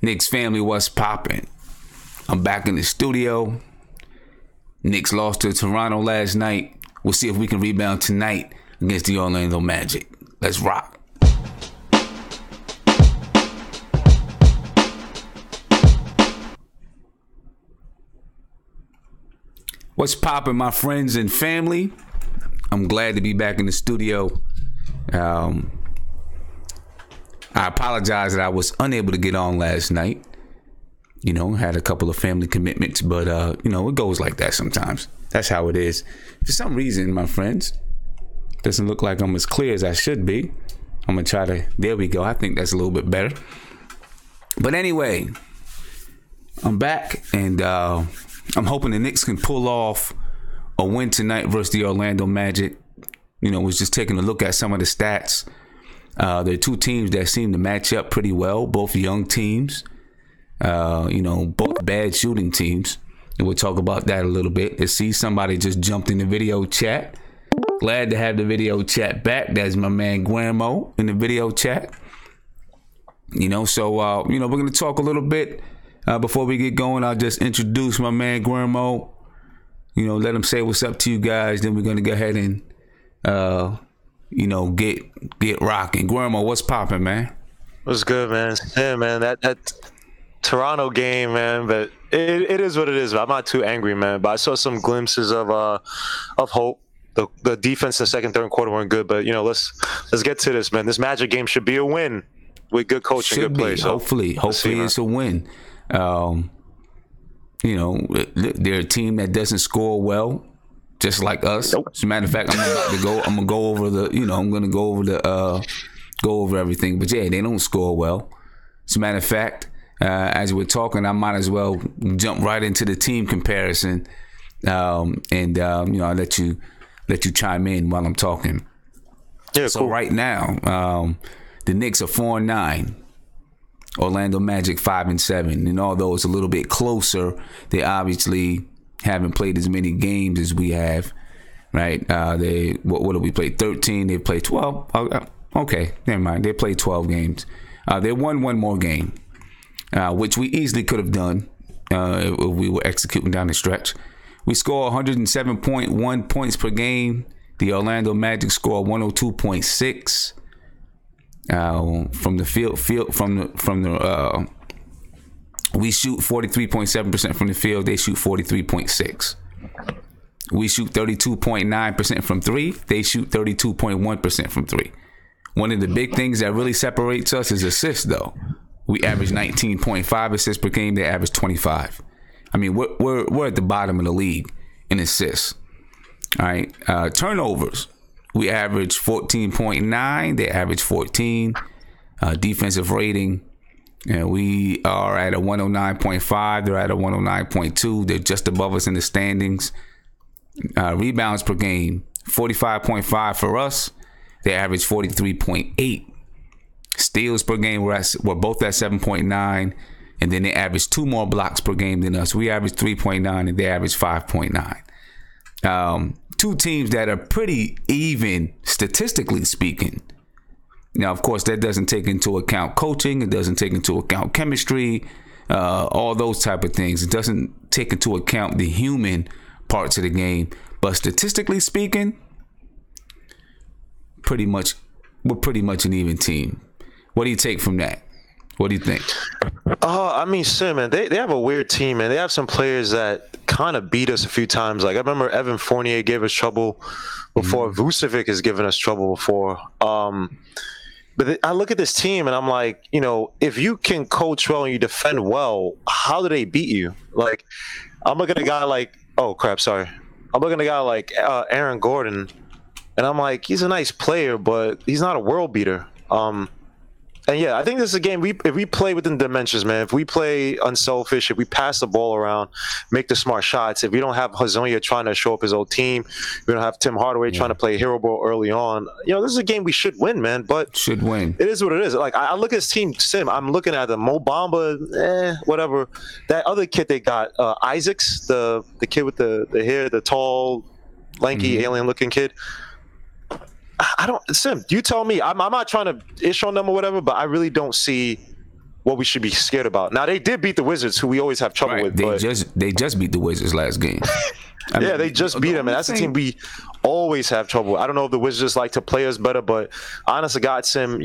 Knicks family, what's poppin'? I'm back in the studio. Knicks lost to Toronto last night. We'll see if we can rebound tonight against the Orlando Magic. Let's rock. What's poppin', my friends and family? I'm glad to be back in the studio. I apologize that I was unable to get on last night. You know, had a couple of family commitments, but, it goes like that sometimes. That's how it is. For some reason, my friends, doesn't look like I'm as clear as I should be. I'm going to try to, there we go. I think that's a little bit better. But anyway, I'm back, and I'm hoping the Knicks can pull off a win tonight versus the Orlando Magic. You know, was just taking a look at some of the stats. There are two teams that seem to match up pretty well, both young teams, both bad shooting teams. And we'll talk about that a little bit. I see somebody just jumped in the video chat. Glad to have the video chat back. That's my man Guillermo in the video chat. We're going to talk a little bit. Before we get going, I'll just introduce my man Guillermo. Let him say what's up to you guys. Then we're going to go ahead and get rocking. Guillermo, what's popping, man? What's good, man? Yeah, man, that Toronto game, man, but it is what it is. I'm not too angry, man, but I saw some glimpses of hope. The defense in the second, third quarter weren't good, but let's get to this, man. This Magic game should be a win with good coaching, good play. So hopefully it's a win. They're a team that doesn't score well, just like us. Nope. As a matter of fact, I'm gonna go over everything. But yeah, they don't score well. As a matter of fact, as we're talking, I might as well jump right into the team comparison, I'll let you chime in while I'm talking. Yeah, so cool. Right now, the Knicks are 4-9. Orlando Magic 5-7, and although it's a little bit closer, they obviously haven't played as many games as we have, right? What did we play? 13. They played 12. Okay, never mind. They played 12 games. They won one more game, which we easily could have done if we were executing down the stretch. We score 107.1 points per game. The Orlando Magic score 102.6. From the field we shoot 43.7% from the field. They shoot 43.6. We shoot 32.9% from three. They shoot 32.1% from three. One of the big things that really separates us is assists, though. We average 19.5 assists per game. They average 25. I mean, we're at the bottom of the league in assists. All right, turnovers. We average 14.9. They average 14. Defensive rating, we are at a 109.5. They're at a 109.2. They're just above us in the standings. Rebounds per game, 45.5 for us. They average 43.8. Steals per game, we're both at 7.9. And then they average 2 more blocks per game than us. We average 3.9 and they average 5.9. Two teams that are pretty even statistically speaking. Now, of course, that doesn't take into account coaching. It doesn't take into account chemistry, all those type of things. It doesn't take into account the human parts of the game. But statistically speaking, we're pretty much an even team. What do you take from that? What do you think? Man, they have a weird team, man. They have some players that kind of beat us a few times. Like, I remember Evan Fournier gave us trouble before. Vucevic has given us trouble before. But I look at this team and I'm like, if you can coach well and you defend well, how do they beat you? Like, I'm looking at a guy like, I'm looking at a guy like Aaron Gordon, and I'm like, he's a nice player, but he's not a world beater. And yeah, I think this is a game, if we play within dimensions, man, if we play unselfish, if we pass the ball around, make the smart shots, if we don't have Hazonia trying to show up his old team, we don't have Tim Hardaway trying to play hero ball early on, this is a game we should win, man. But should win. It is what it is. Like, I look at this team, Sim, I'm looking at the Mo Bamba, whatever. That other kid they got, Isaacs, the kid with the hair, the tall, lanky, alien-looking kid. I don't, Sim, you tell me. I'm not trying to ish on them or whatever, but I really don't see what we should be scared about. Now they did beat the Wizards, who we always have trouble with. They just beat the Wizards last game. Yeah, they just beat them, and that's a team we always have trouble with. I don't know if the Wizards like to play us better, but honest to God, Sim,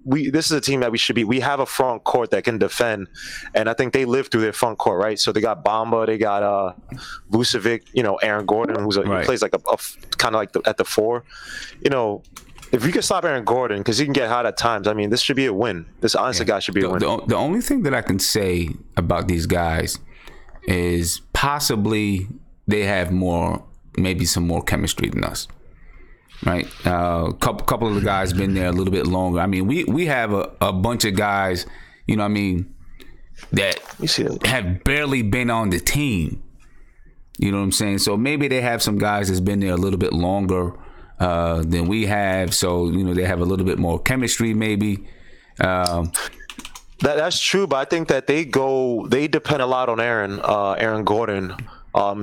this is a team that we should beat. We have a front court that can defend, and I think they live through their front court, right? So they got Bamba, they got Vucevic, Aaron Gordon, he plays like a kind of like at the 4. If we could stop Aaron Gordon, because he can get hot at times, I mean, this should be a win. This, honestly, guy should be a win. The only thing that I can say about these guys is possibly they have maybe some more chemistry than us, right? Couple of the guys been there a little bit longer. I mean, we have a bunch of guys, that have barely been on the team. You know what I'm saying? So maybe they have some guys that's been there a little bit longer than we have, so they have a little bit more chemistry, maybe. That's true, but I think that they depend a lot on Aaron Gordon.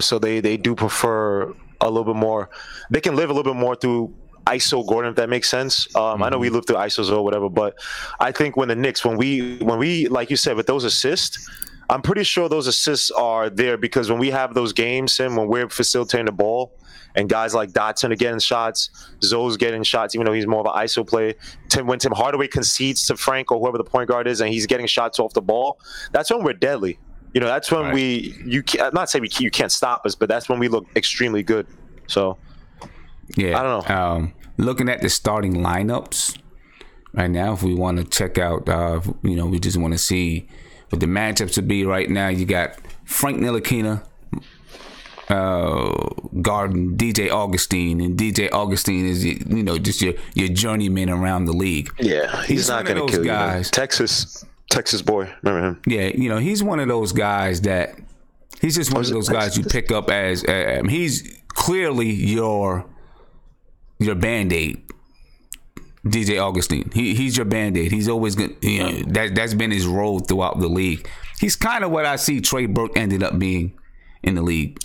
So they do prefer a little bit more. They can live a little bit more through ISO Gordon, if that makes sense. I know we live through ISOs or whatever, but I think when the Knicks, when we like you said, with those assists, I'm pretty sure those assists are there because when we have those games, Sim, when we're facilitating the ball, and guys like Dotson are getting shots, Zoe's getting shots, even though he's more of an ISO play. When Tim Hardaway concedes to Frank or whoever the point guard is, and he's getting shots off the ball, that's when we're deadly. That's when I'm not saying you can't stop us, but that's when we look extremely good. So, yeah, I don't know. Looking at the starting lineups right now, if we want to check out, we just want to see what the matchups would be right now. You got Frank Ntilikina guarding DJ Augustine, and DJ Augustine is just your journeyman around the league. Yeah, he's not going to kill guys. You, Texas boy, remember him? Yeah, he's one of those guys that he's just one of those guys you pick up as he's clearly your Band-Aid. DJ Augustine, he's your Band-Aid. He's always good. That's been his role throughout the league. He's kind of what I see Trey Burke ended up being in the league.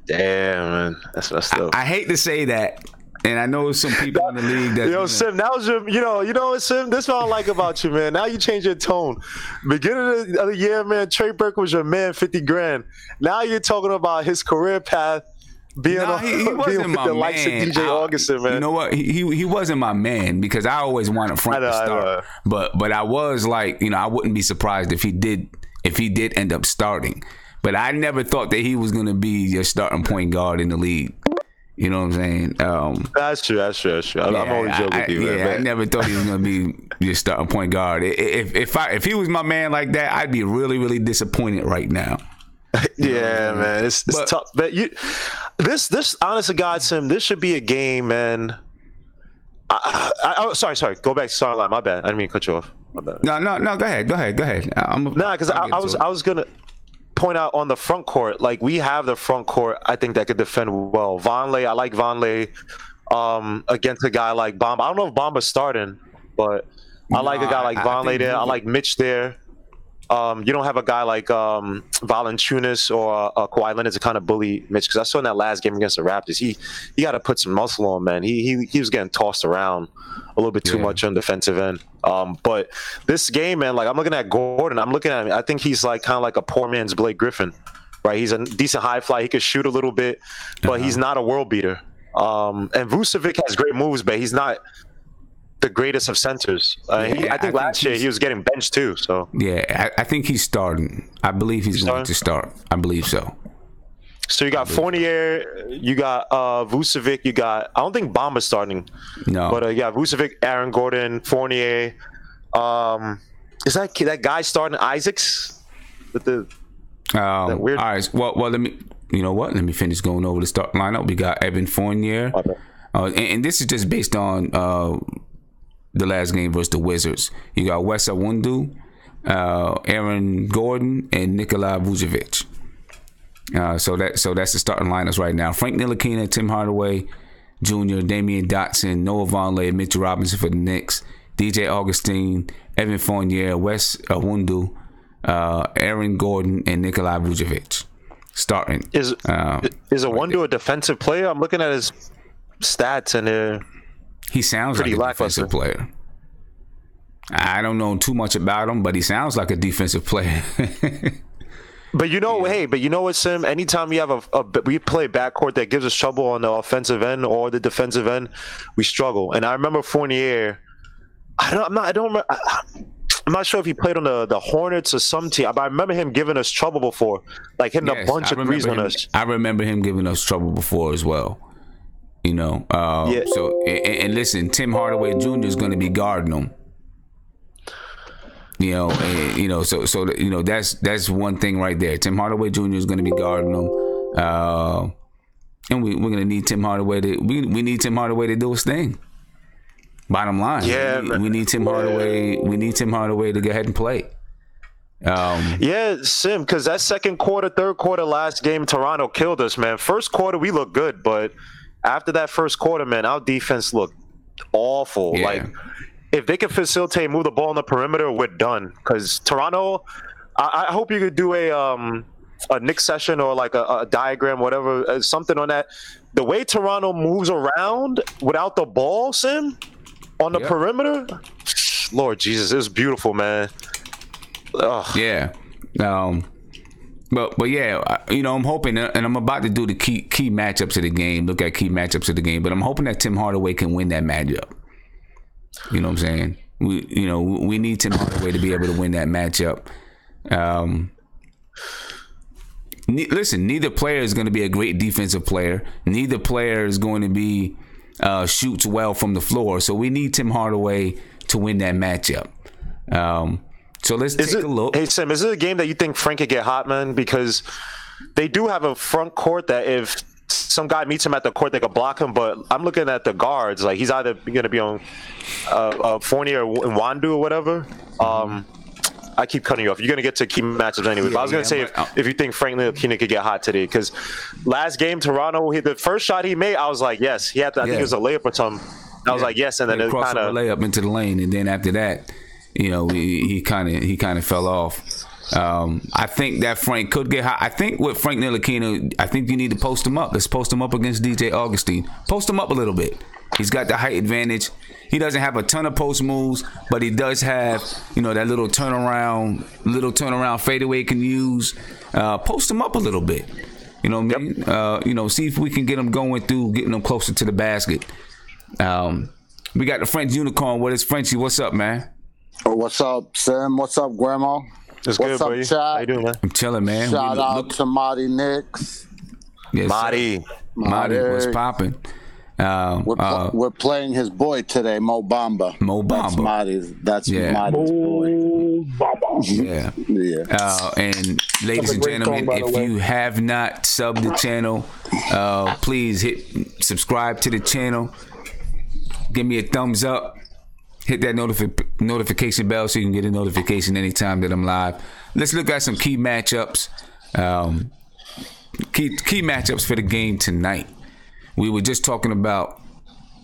Damn, man, that's messed up. I hate to say that, and I know some people in the league that Sim, that was your Sim, this is what I like about you, man. Now you change your tone. Beginning of the year, man, Trey Burke was your man, 50 grand. Now you're talking about his career path being with the likes of DJ Augustine, man. You know what? He wasn't my man because I always wanted Frank to start. But I was like, I wouldn't be surprised if he did end up starting. But I never thought that he was going to be your starting point guard in the league. You know what I'm saying? That's true. I'm always joking with you, man. I never thought he was going to be your starting point guard. If he was my man like that, I'd be really, really disappointed right now. Yeah, man, it's tough. But this honest to God, Sim, this should be a game, man. Sorry. Go back to starting line. My bad. I didn't mean to cut you off. My bad. No. Go ahead. Because I was gonna point out on the front court, like we have the front court, I think that could defend well. Vonleh, I like Vonleh against a guy like Bamba. I don't know if Bamba's starting, but I like a guy like Vonleh there. I like Mitch there. You don't have a guy like Valanciunas or Kawhi Leonard to kind of bully Mitch, because I saw in that last game against the Raptors, he got to put some muscle on, man. He was getting tossed around a little bit too much on defensive end. But this game, man, like I'm looking at Gordon, I think he's like kind of like a poor man's Blake Griffin, right? He's a decent high fly. He could shoot a little bit, but he's not a world beater. And Vucevic has great moves, but he's not the greatest of centers. I think last year he was getting benched too. So I think he's starting. I believe he's going to start. I believe so. So you got Fournier, you got Vucevic, I don't think Bamba's starting. No. But you got Vucevic, Aaron Gordon, Fournier. Is that guy starting Isaacs? With the that weird. All right. Well, let me. You know what? Let me finish going over the start lineup. We got Evan Fournier, and this is just based on the last game versus the Wizards. You got Wes Iwundu, Aaron Gordon, and Nikola Vucevic. So that's the starting lineups right now. Frank Ntilikina, Tim Hardaway Jr., Damian Dotson, Noah Vonleh, Mitch Robinson for the Knicks, DJ Augustine, Evan Fournier, Wes Iwundu, Aaron Gordon, and Nikola Vucevic starting. Is Iwundu a defensive player? I'm looking at his stats and he sounds like a defensive player. I don't know too much about him, but he sounds like a defensive player. But but you know what, Sim? Anytime we have we play backcourt that gives us trouble on the offensive end or the defensive end, we struggle. And I remember Fournier. I'm not sure if he played on the Hornets or some team, but I remember him giving us trouble before, like hitting a bunch of threes on us. I remember him giving us trouble before as well. You know, So listen, Tim Hardaway Jr. is going to be guarding him. You know, so that's one thing right there. Tim Hardaway Jr. is going to be guarding him, and we're going to need Tim Hardaway we need Tim Hardaway to do his thing. Bottom line, we need Tim Hardaway. We need Tim Hardaway to go ahead and play. Sim, because that second quarter, third quarter, last game, Toronto killed us, man. First quarter, we looked good, but after that first quarter, man, our defense looked awful. Yeah. Like, if they can facilitate, move the ball on the perimeter, we're done. Because Toronto, I hope you could do a Knicks session or like a diagram, whatever, something on that. The way Toronto moves around without the ball, Sim, on the perimeter, Lord Jesus, it was beautiful, man. Ugh. Yeah. But yeah, I'm hoping, and I'm about to do the key matchups of the game, look at key matchups of the game, but I'm hoping that Tim Hardaway can win that matchup. You know what I'm saying? We need Tim Hardaway to be able to win that matchup. Listen, neither player is going to be a great defensive player. Neither player is going to be shoots well from the floor. So we need Tim Hardaway to win that matchup. So let's take a look. Hey, Sam, is it a game that you think Frank could get hot, man? Because they do have a front court that if some guy meets him at the court, they could block him. But I'm looking at the guards. Like, he's either going to be on Fournier or Wandu or whatever. I keep cutting you off. You're going to get to key matchups anyway. But I was going to say if you think Frank Ntilikina could get hot today. Because last game, Toronto, the first shot he made, I was like, yes. He had to, I think it was a layup or something. I was like, yes. And then it kind of layup into the lane. And then after that, he kind of fell off. I think that Frank could get hot. I think with Frank Ntilikina, I think you need to post him up. Let's post him up against DJ Augustine. Post him up a little bit. He's got the height advantage. He doesn't have a ton of post moves, but he does have, that little turnaround fadeaway he can use. Post him up a little bit. You know what I mean? See if we can get him going through, getting him closer to the basket. We got the French Unicorn with us. Frenchie, what's up, man? Oh, what's up, Sam? What's up, Grandma? It's what's good, up, buddy? chat? How you doing, man? I'm chilling, man. Shout out to Marty Knicks. Yes, Marty, what's popping? We're playing his boy today, Mo Bamba. That's Marty's boy. Yeah. And ladies and gentlemen, if you have not subbed the channel, please hit subscribe to the channel. Give me a thumbs up. Hit that notification bell so you can get a notification anytime that I'm live. Let's look at some key matchups. Key matchups for the game tonight. We were just talking about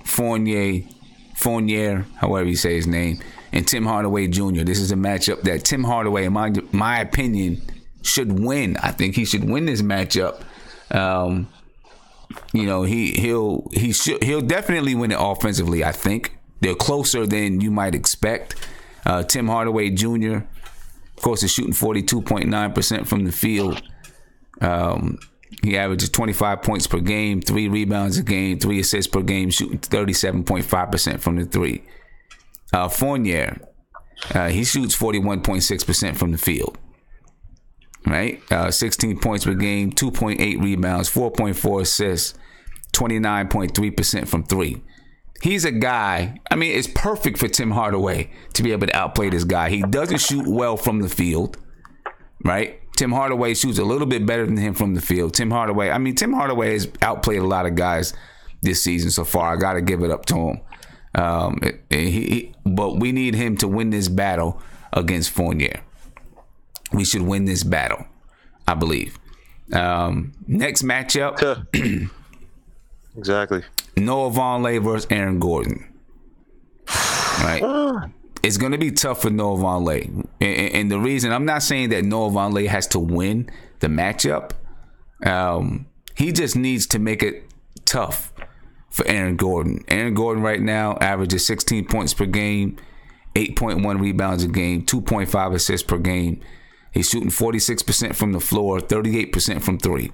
Fournier, however you say his name, and Tim Hardaway Jr. This is a matchup that Tim Hardaway, in my opinion, should win. I think he should win this matchup. He'll definitely win it offensively. I think they're closer than you might expect. Tim Hardaway Jr., of course, is shooting 42.9% from the field. He averages 25 points per game, 3 rebounds a game, 3 assists per game, shooting 37.5% from the three. Fournier, he shoots 41.6% from the field. Right? 16 points per game, 2.8 rebounds, 4.4 assists, 29.3% from three. He's a guy, it's perfect for Tim Hardaway to be able to outplay this guy. He doesn't shoot well from the field, right? Tim Hardaway shoots a little bit better than him from the field. Tim Hardaway has outplayed a lot of guys this season so far. I got to give it up to him. But we need him to win this battle against Fournier. We should win this battle, I believe. Next matchup. Exactly. Noah Vonleh versus Aaron Gordon. Right? It's going to be tough for Noah Vonleh. And the reason, I'm not saying that Noah Vonleh has to win the matchup. He just needs to make it tough for Aaron Gordon. Aaron Gordon right now averages 16 points per game, 8.1 rebounds a game, 2.5 assists per game. He's shooting 46% from the floor, 38% from three.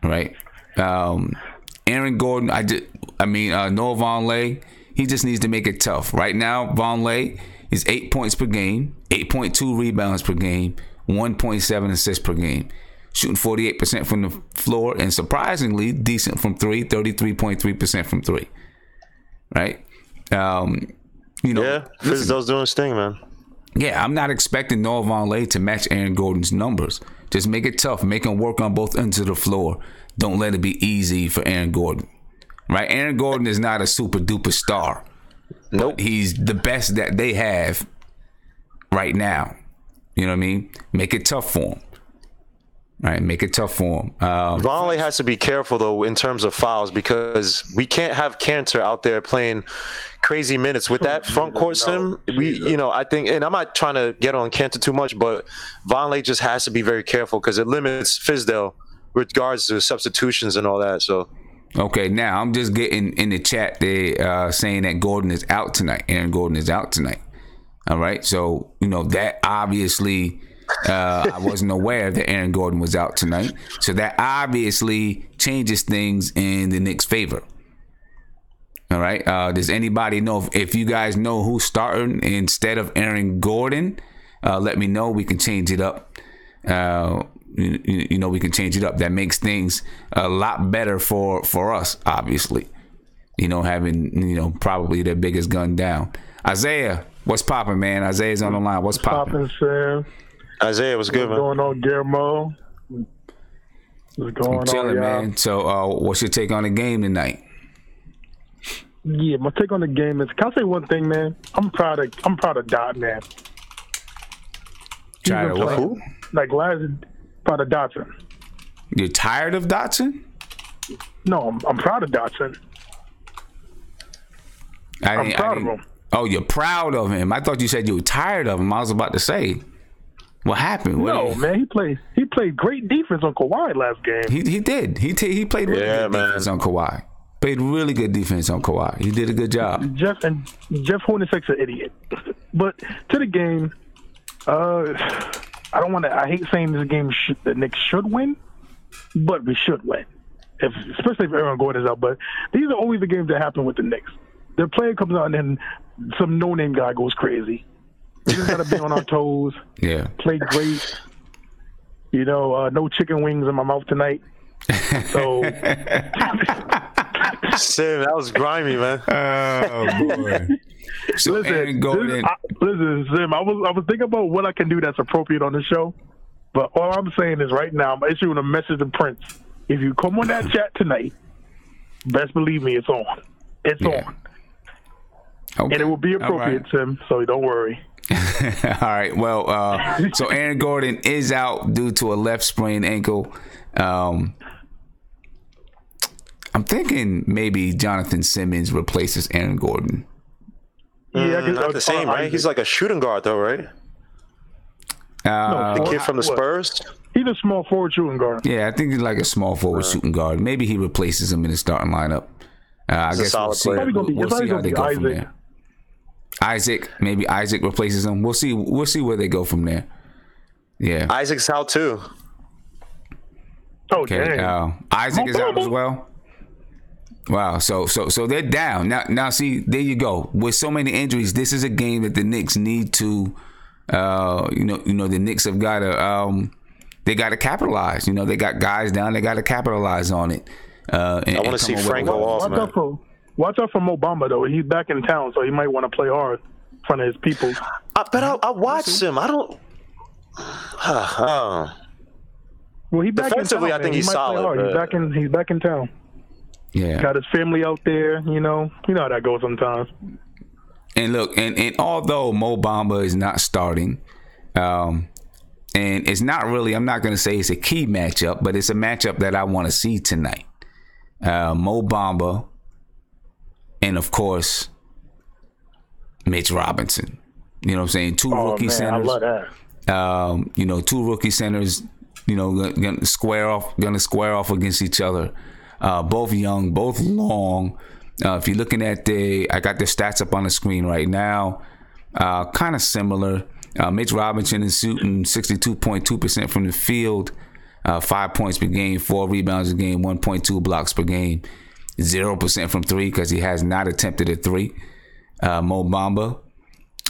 Right? Aaron Gordon, Noah Vonleh, he just needs to make it tough. Right now, Vonleh is 8 points per game, 8.2 rebounds per game, 1.7 assists per game. Shooting 48% from the floor and surprisingly decent from three, 33.3% from three. Right? Fizdale's doing his thing, man. Yeah, I'm not expecting Noah Vonleh to match Aaron Gordon's numbers. Just make it tough. Make him work on both ends of the floor. Don't let it be easy for Aaron Gordon. Right? Aaron Gordon is not a super duper star. Nope. He's the best that they have right now. You know what I mean? Make it tough for him. Right, make it tough for him. Vonleh has to be careful though in terms of fouls because we can't have Cantor out there playing crazy minutes with that front court sim. I think, and I'm not trying to get on Cantor too much, but Vonleh just has to be very careful because it limits Fizdale with regards to substitutions and all that. So. Okay, now I'm just getting in the chat. They saying that Gordon is out tonight. Aaron Gordon is out tonight. All right, so that obviously. I wasn't aware that Aaron Gordon was out tonight. So that obviously changes things in the Knicks' favor. All right. Does anybody know if you guys know who's starting instead of Aaron Gordon? Let me know. We can change it up. We can change it up. That makes things a lot better for us, obviously. Having, probably their biggest gun down. Isaiah, what's popping, man? Isaiah's on the line. What's popping? Sam? Isaiah, what's good, man? What's going on, Guillermo? What's going chilling, on, man. So, what's your take on the game tonight? Yeah, my take on the game is, can I say one thing, man? I'm proud of Dot, man. Tired of who? Proud of Dotson. You're tired of Dotson? No, I'm proud of Dotson. I'm proud of him. Oh, you're proud of him. I thought you said you were tired of him. I was about to say. What happened? Man, he played great defense on Kawhi last game. He did. He played really good defense on Kawhi. Played really good defense on Kawhi. He did a good job. Jeff Hornacek's an idiot. But to the game, I hate saying this game the Knicks should win, but we should win. Especially if Aaron Gordon is out. But these are always the games that happen with the Knicks. Their player comes out and then some no-name guy goes crazy. We just gotta be on our toes. Yeah. Play great. No chicken wings in my mouth tonight. So Sim, that was grimy, man. Oh boy. So listen, Sim, I was thinking about what I can do that's appropriate on the show. But all I'm saying is right now, I'm issuing a message to Prince. If you come on that chat tonight, best believe me, it's on. It's on. Okay. And it will be appropriate, right. Sim, so don't worry. All right. Well, so Aaron Gordon is out due to a left sprained ankle. I'm thinking maybe Jonathan Simmons replaces Aaron Gordon. Yeah, not the same, right? He's like a shooting guard, though, right? The kid from the Spurs. He's a small forward shooting guard. Yeah, I think he's like a small forward shooting guard. Maybe he replaces him in the starting lineup. I guess we'll see how they go from there. Maybe Isaac replaces him. We'll see where they go from there. Yeah, Isaac's out too. Oh, okay. Dang. Isaac is out as well. Wow. So they're down now. See, there you go. With so many injuries, this is a game that the Knicks need to. The Knicks have got to. They got to capitalize. They got guys down. They got to capitalize on it. I want to see Frank go off, man. Watch out for Mo Bamba, though. He's back in town, so he might want to play hard in front of his people. I watched him. I don't. Well, he's back defensively, in town, I think he's solid. He's back in town. Yeah, got his family out there. You know how that goes sometimes. And look, and although Mo Bamba is not starting, and it's not really, I'm not going to say it's a key matchup, but it's a matchup that I want to see tonight. Mo Bamba. And of course, Mitch Robinson. You know what I'm saying? Two rookie centers. I love that. Two rookie centers. Gonna square off against each other. Both young, both long. If you're looking at I got the stats up on the screen right now. kind of similar. Mitch Robinson is shooting 62.2% from the field, 5 points per game, 4 rebounds a game, 1.2 blocks per game, 0% from three because he has not attempted a three. Mo Bamba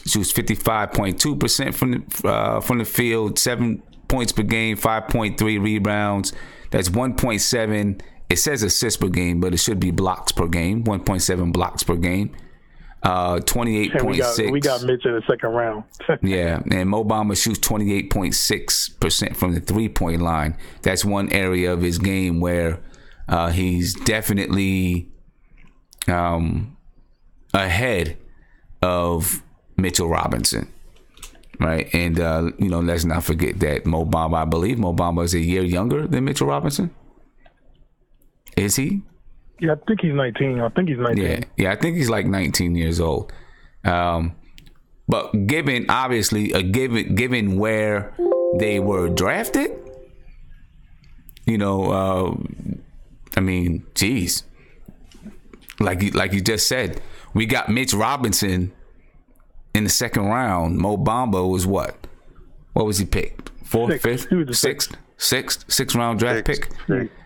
shoots 55.2% from the field, 7 points per game, 5.3 rebounds. That's 1.7. It says assists per game, but it should be blocks per game. 1.7 blocks per game. 28.6. We got Mitch in the second round. Yeah, and Mo Bamba shoots 28.6% from the 3-point line. That's one area of his game where he's definitely ahead of Mitchell Robinson, right? And let's not forget that Mo Bamba, I believe Mo Bamba is a year younger than Mitchell Robinson. Is he? Yeah, I think he's 19. I think he's 19. Yeah, I think he's like 19 years old. But given where they were drafted, geez, like you just said, we got Mitch Robinson in the second round. Mo Bamba was what? What was he picked? Fourth, fifth, sixth round draft pick.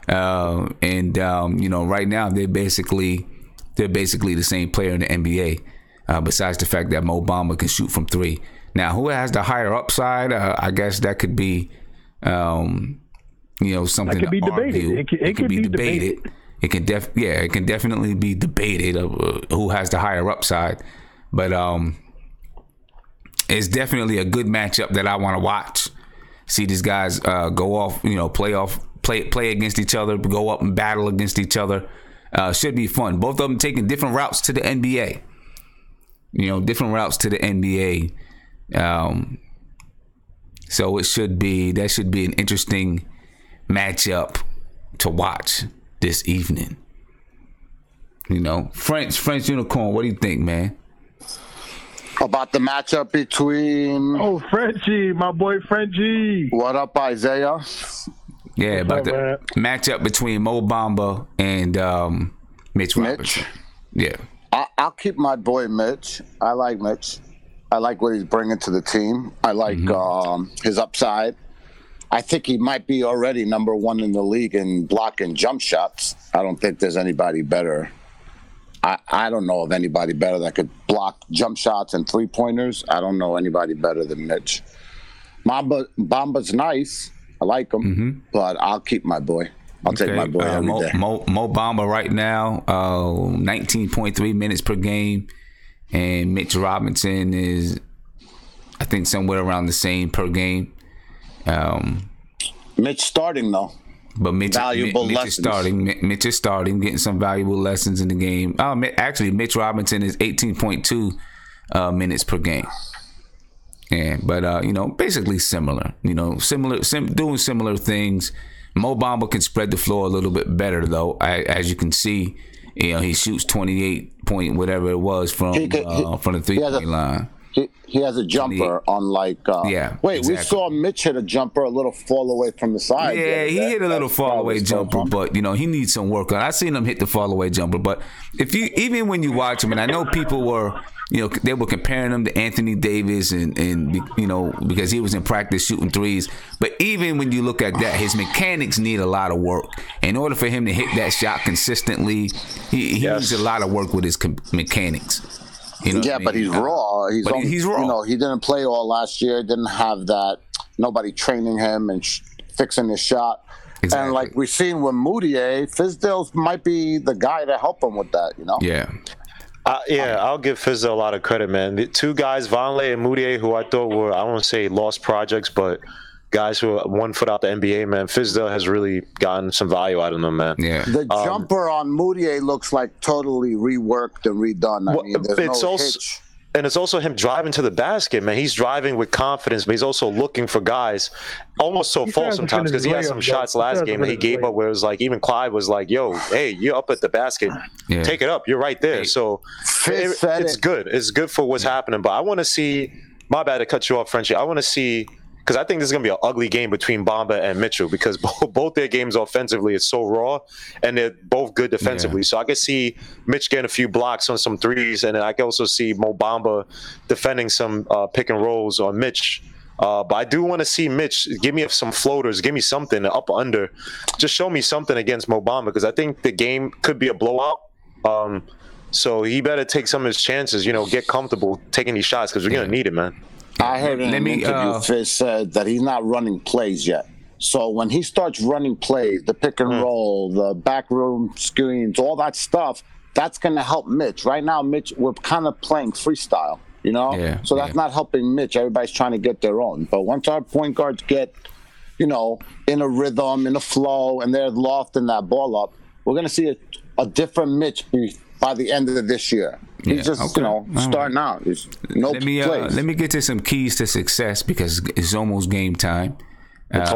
Right now they're basically the same player in the NBA. Besides the fact that Mo Bamba can shoot from three. Now, who has the higher upside? I guess that could be, something that could be to argue. Debated. It could be debated. It can definitely be debated of who has the higher upside. But it's definitely a good matchup that I want to watch. See these guys go off, play against each other, go up and battle against each other. Should be fun. Both of them taking different routes to the NBA. Different routes to the NBA. So that should be an interesting matchup to watch this evening. French Unicorn, what do you think, man? About the matchup between... Oh, Frenchie, my boy Frenchie. What up, Isaiah? Yeah, about the matchup between Mo Bamba and Mitch Robinson. Yeah. I'll keep my boy Mitch. I like Mitch. I like what he's bringing to the team. I like his upside. I think he might be already number one in the league in blocking jump shots. I don't think there's anybody better. I don't know of anybody better that could block jump shots and three-pointers. I don't know anybody better than Mitch. Bamba's nice. I like him, but I'll keep my boy. I'll take my boy every day. Mo Bamba right now, 19.3 minutes per game. And Mitch Robinson is, I think, somewhere around the same per game. Mitch starting, though. But Mitch is starting. Mitch is starting, getting some valuable lessons in the game. Actually, Mitch Robinson is 18.2 minutes per game. But basically similar. Doing similar things. Mo Bamba can spread the floor a little bit better, though. As you can see, he shoots 28 point whatever it was from the 3-point line. He has a jumper, unlike... Wait, exactly. We saw Mitch hit a jumper, a little fall away from the side. Yeah, he hit a little fall away jumper, but, he needs some work on it. I've seen him hit the fall away jumper, but even when you watch him, and I know people were... they were comparing him to Anthony Davis and because he was in practice shooting threes. But even when you look at that, his mechanics need a lot of work. In order for him to hit that shot consistently, he needs a lot of work with his mechanics. But he's raw. He's raw. He didn't play all last year. Didn't have that. Nobody training him and fixing his shot. Exactly. And like we've seen with Moutier, Fizdale might be the guy to help him with that. Yeah. I'll give Fizdale a lot of credit, man. The two guys, Vonleh and Moutier, who I thought were, I won't say lost projects, but guys who are 1 foot out the NBA, man. Fizdale has really gotten some value out of them, man. Yeah. The jumper on Moutier looks like totally reworked and redone. It's also him driving to the basket, man. He's driving with confidence, but he's also looking for guys. Almost so false sometimes because he had some shots last game that he gave up where it was like, even Clyde was like, yo, hey, you're up at the basket. Yeah. Take it up. You're right there. So it's good. It's good for what's happening. But I want to see, my bad to cut you off, Frenchie. I want to see because I think this is going to be an ugly game between Bamba and Mitchell, because both their games offensively is so raw, and they're both good defensively. Yeah. So I could see Mitch getting a few blocks on some threes, and then I can also see Mo Bamba defending some pick and rolls on Mitch. But I do want to see Mitch give me some floaters, give me something up under, just show me something against Mo Bamba, because I think the game could be a blowout. So he better take some of his chances, get comfortable taking these shots, because we're going to need it, man. I heard in an interview, Fizz said that he's not running plays yet. So when he starts running plays, the pick and roll, the backroom screens, all that stuff, that's going to help Mitch. Right now, Mitch, we're kind of playing freestyle, So that's not helping Mitch. Everybody's trying to get their own. But once our point guards get, in a rhythm, in a flow, and they're lofting that ball up, we're going to see a different Mitch by the end of this year. He's just, starting out. There's no plays. Let me get to some keys to success, because it's almost game time. Of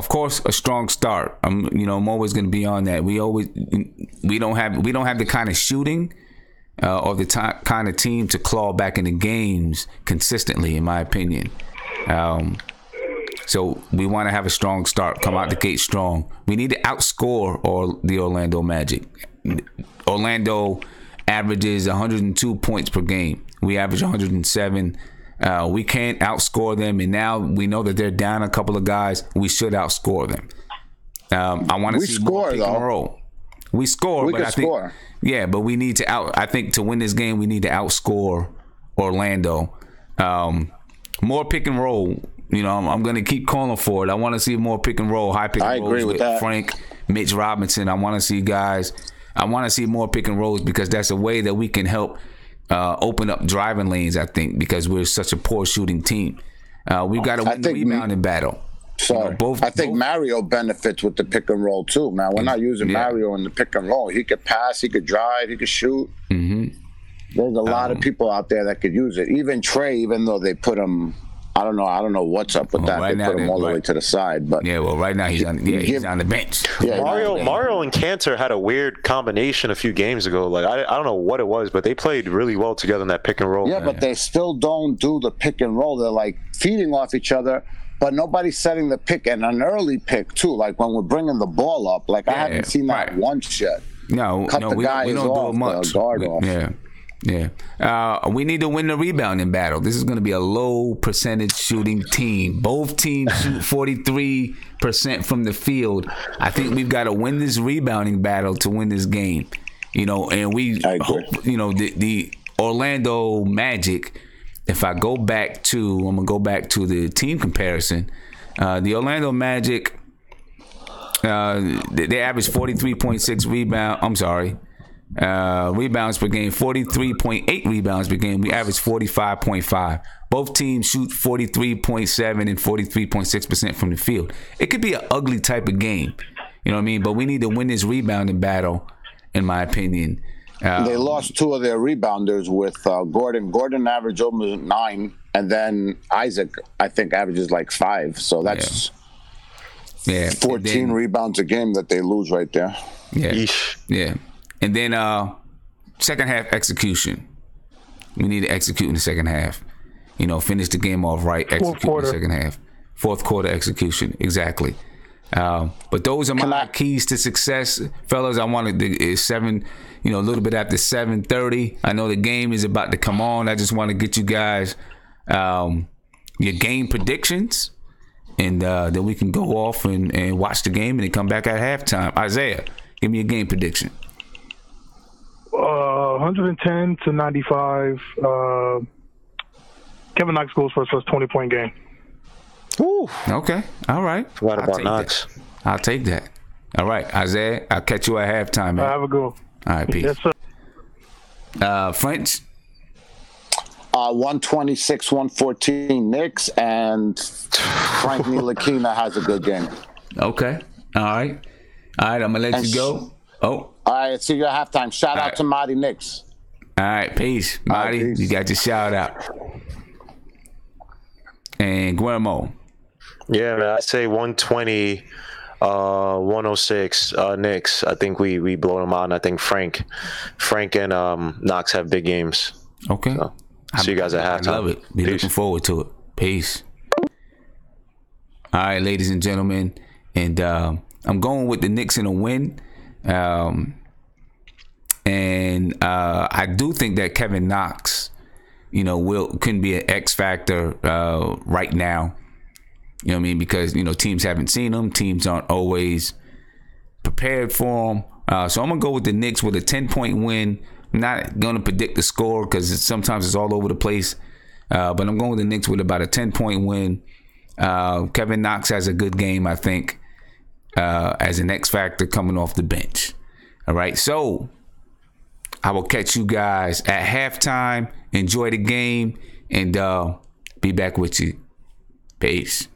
course, a strong start. I'm always going to be on that. We don't have the kind of shooting or the kind of team to claw back into games consistently, in my opinion. So we want to have a strong start, come out the gate strong. We need to outscore the Orlando Magic. Orlando averages 102 points per game. We average 107. We can't outscore them, and now we know that they're down a couple of guys. We should outscore them. I want to see more pick and roll. We score, but I think but we need to I think to win this game, we need to outscore Orlando. More pick and roll. I'm going to keep calling for it. I want to see more pick and roll, high pick and rolls with Frank, Mitch Robinson. I want to see guys. I want to see more pick and rolls, because that's a way that we can help open up driving lanes, I think, because we're such a poor shooting team. We've got to win the rebounding battle. I think Mario benefits with the pick and roll too, man. We're not using Mario in the pick and roll. He could pass, he could drive, he could shoot. Mm-hmm. There's a lot of people out there that could use it. Even Trey, even though they put him, I don't know what's up with that. Right, they put him all the way to the side, but right now he's on the bench. Yeah, Mario and Cantor had a weird combination a few games ago. Like I don't know what it was, but they played really well together in that pick and roll. Yeah, but they still don't do the pick and roll. They're like feeding off each other, but nobody's setting the pick, and an early pick too. Like when we're bringing the ball up, I haven't seen that once yet. We don't do it much. Guard off. Yeah. We need to win the rebounding battle. This is going to be a low percentage shooting team. Both teams shoot 43% from the field. I think we've got to win this rebounding battle to win this game. And we hope, the Orlando Magic, if I go back to, I'm going to go back to the team comparison. The Orlando Magic, they average 43.6 rebounds per game, 43.8 rebounds per game. We average 45.5. Both teams shoot 43.7 and 43.6% from the field. It could be an ugly type of game, you know what I mean? But we need to win this rebounding battle, in my opinion. They lost two of their rebounders with Gordon. Gordon averaged almost 9, and then Isaac, I think, averages like 5. So that's 14 rebounds a game that they lose right there. Yeah. And then second half execution. We need to execute in the second half. Finish the game off right, execute in the second half. Fourth quarter execution, exactly. But those are my keys to success, fellas. I wanted it's 7, a little bit after 7:30. I know the game is about to come on. I just want to get you guys your game predictions, and then we can go off and watch the game and then come back at halftime. Isaiah, give me a game prediction. 110 to 95. Kevin Knox goes for a 20-point game. Ooh. Okay. All right. Forgot about Knox. I'll take that. All right, Isaiah. I'll catch you at halftime, man. Have a go. All right, peace. Yes, sir. French. 126, 114 Knicks, and Frank Ntilikina has a good game. Okay. All right. I'm gonna let you go. All right, see you at halftime. Shout out to Marty Knicks. All right, peace. Marty, you got your shout out. And Guillermo. Yeah, man, I say 120, 106 Knicks. I think we blow them out, and I think Frank and Knox have big games. Okay. So, see you guys at halftime. I love it. We're looking forward to it. Peace. All right, ladies and gentlemen, and I'm going with the Knicks in a win. And I do think that Kevin Knox, can be an X factor right now. You know what I mean? Because, teams haven't seen him. Teams aren't always prepared for him. So I'm going to go with the Knicks with a 10-point win. I'm not going to predict the score because sometimes it's all over the place. But I'm going with the Knicks with about a 10-point win. Kevin Knox has a good game, I think, as an X factor coming off the bench. All right, so I will catch you guys at halftime. Enjoy the game and be back with you. Peace.